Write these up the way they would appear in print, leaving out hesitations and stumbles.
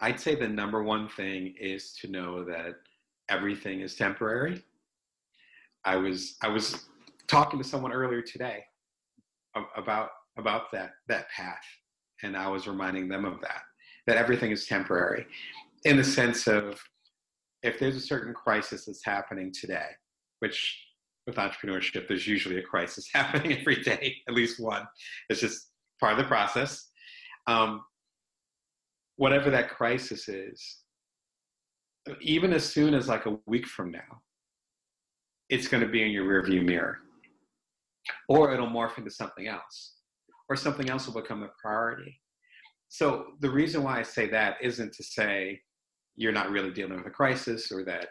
I'd say the number one thing is to know that everything is temporary. I was talking to someone earlier today about that path, and I was reminding them of that everything is temporary, in the sense of if there's a certain crisis that's happening today, which with entrepreneurship, there's usually a crisis happening every day, at least one. It's just part of the process. Um, Whatever that crisis is, even as soon as like a week from now, it's going to be in your rearview mirror, or it'll morph into something else, or something else will become a priority. So the reason why I say that isn't to say you're not really dealing with a crisis, or that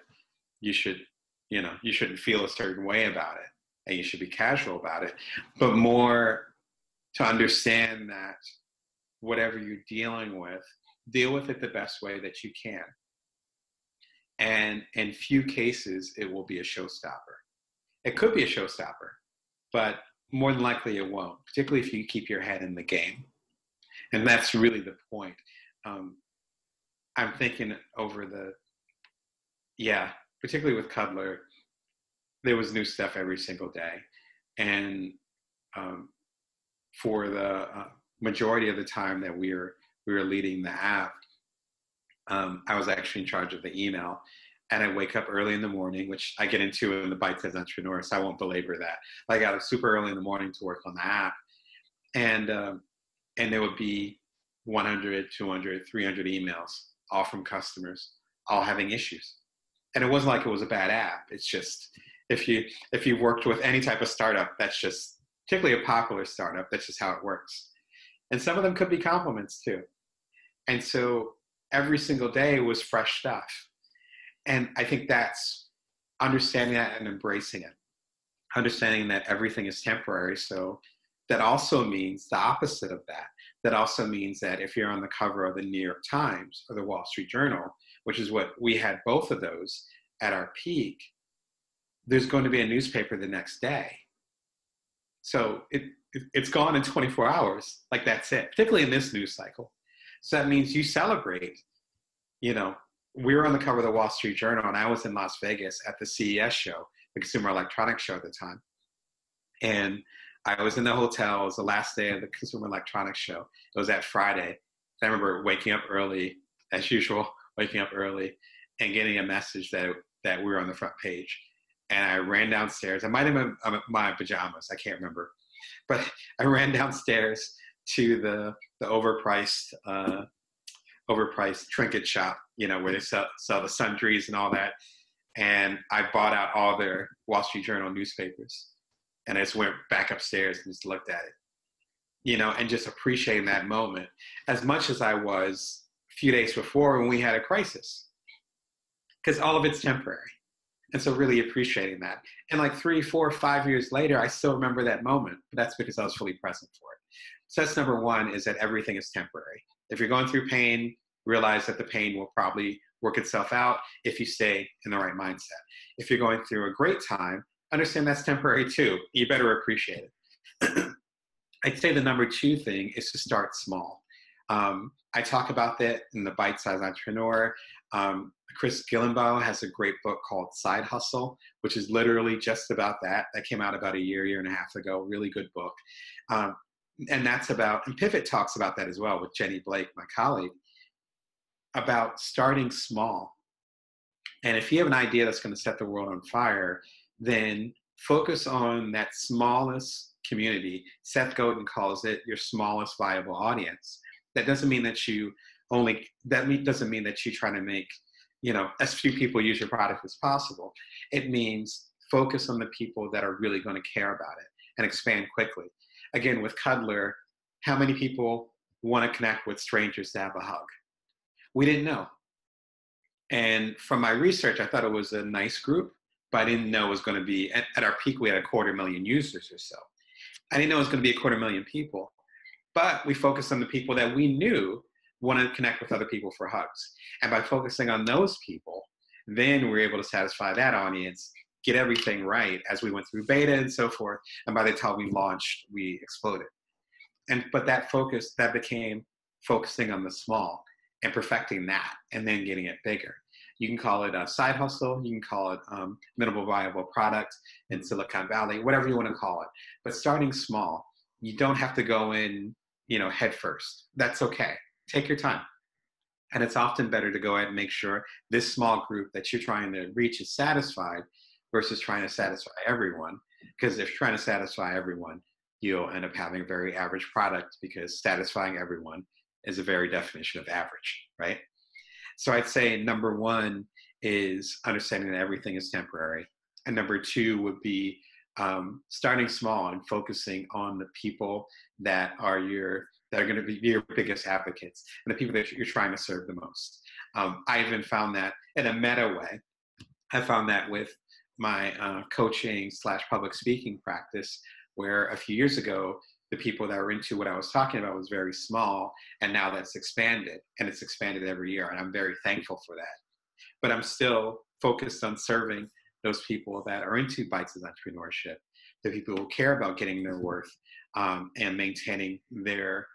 you should, you shouldn't feel a certain way about it and you should be casual about it, but more to understand that whatever you're dealing with, deal with it the best way that you can. And in few cases, it will be a showstopper. It could be a showstopper, but more than likely it won't, particularly if you keep your head in the game. And that's really the point. I'm thinking over particularly with Cuddler, there was new stuff every single day. And for the majority of the time that we were leading the app, I was actually in charge of the email. And I wake up early in the morning, which I get into in the Bite Size Entrepreneur, so I won't belabor that. I got up super early in the morning to work on the app. And there would be 100, 200, 300 emails, all from customers, all having issues. And it wasn't like it was a bad app. It's just, if you've worked with any type of startup, that's just, particularly a popular startup, that's just how it works. And some of them could be compliments too. And so every single day was fresh stuff. And I think that's understanding that and embracing it. Understanding that everything is temporary. So that also means the opposite of that. That also means that if you're on the cover of the New York Times or the Wall Street Journal, which is what we had both of those at our peak, there's going to be a newspaper the next day. So it's gone in 24 hours. Like, that's it, particularly in this news cycle. So that means you celebrate. We were on the cover of the Wall Street Journal, and I was in Las Vegas at the CES show, the Consumer Electronics Show at the time. And I was in the hotel. It was the last day of the Consumer Electronics Show. It was that Friday. I remember waking up early, as usual, and getting a message that we were on the front page. And I ran downstairs. I might have been my pajamas. I can't remember. But I ran downstairs to the overpriced trinket shop, where they sell the sundries and all that. And I bought out all their Wall Street Journal newspapers. And I just went back upstairs and just looked at it, and just appreciating that moment as much as I was a few days before when we had a crisis, because all of it's temporary. And so really appreciating that. And like 3, 4, 5 years later, I still remember that moment, but that's because I was fully present for it. So that's number one, is that everything is temporary. If you're going through pain, realize that the pain will probably work itself out if you stay in the right mindset. If you're going through a great time, understand that's temporary too. You better appreciate it. I'd say the number two thing is to start small. I talk about that in the Bite Size Entrepreneur. Chris Gillenbaugh has a great book called Side Hustle, which is literally just about that. That came out about a year and a half ago. Really good book. And that's about, and Pivot talks about that as well with Jenny Blake, my colleague, about starting small. And if you have an idea that's going to set the world on fire, then focus on that smallest community. Seth Godin calls it your smallest viable audience. That doesn't mean that doesn't mean that you try to make, as few people use your product as possible. It means focus on the people that are really going to care about it and expand quickly. Again, with Cuddler, how many people want to connect with strangers to have a hug? We didn't know. And from my research, I thought it was a nice group, but I didn't know it was going to be, at our peak, we had 250,000 users or so. I didn't know it was going to be 250,000 people, but we focused on the people that we knew wanted to connect with other people for hugs. And by focusing on those people, then we were able to satisfy that audience, get everything right as we went through beta and so forth. And by the time we launched, we exploded. But that focus, that became focusing on the small. and perfecting that and then getting it bigger. You can call it a side hustle. You can call it minimal viable product in Silicon Valley, whatever you want to call it. But starting small, you don't have to go in, head first. That's okay. Take your time. And it's often better to go ahead and make sure this small group that you're trying to reach is satisfied versus trying to satisfy everyone. Because if you're trying to satisfy everyone, you'll end up having a very average product, because satisfying everyone is a very definition of average, right? So I'd say number one is understanding that everything is temporary. And number two would be starting small and focusing on the people that are going to be your biggest advocates and the people that you're trying to serve the most. I even found that in a meta way. I found that with my coaching / public speaking practice, where a few years ago, the people that were into what I was talking about was very small, and now that's expanded, and it's expanded every year, and I'm very thankful for that. But I'm still focused on serving those people that are into bite-sized entrepreneurship, the people who care about getting their worth and maintaining their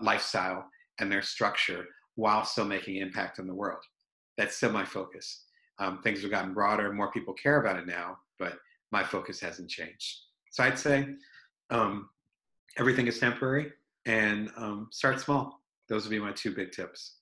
lifestyle and their structure while still making impact on the world. That's still my focus. Things have gotten broader, more people care about it now, but my focus hasn't changed. So I'd say everything is temporary, and start small. Those would be my two big tips.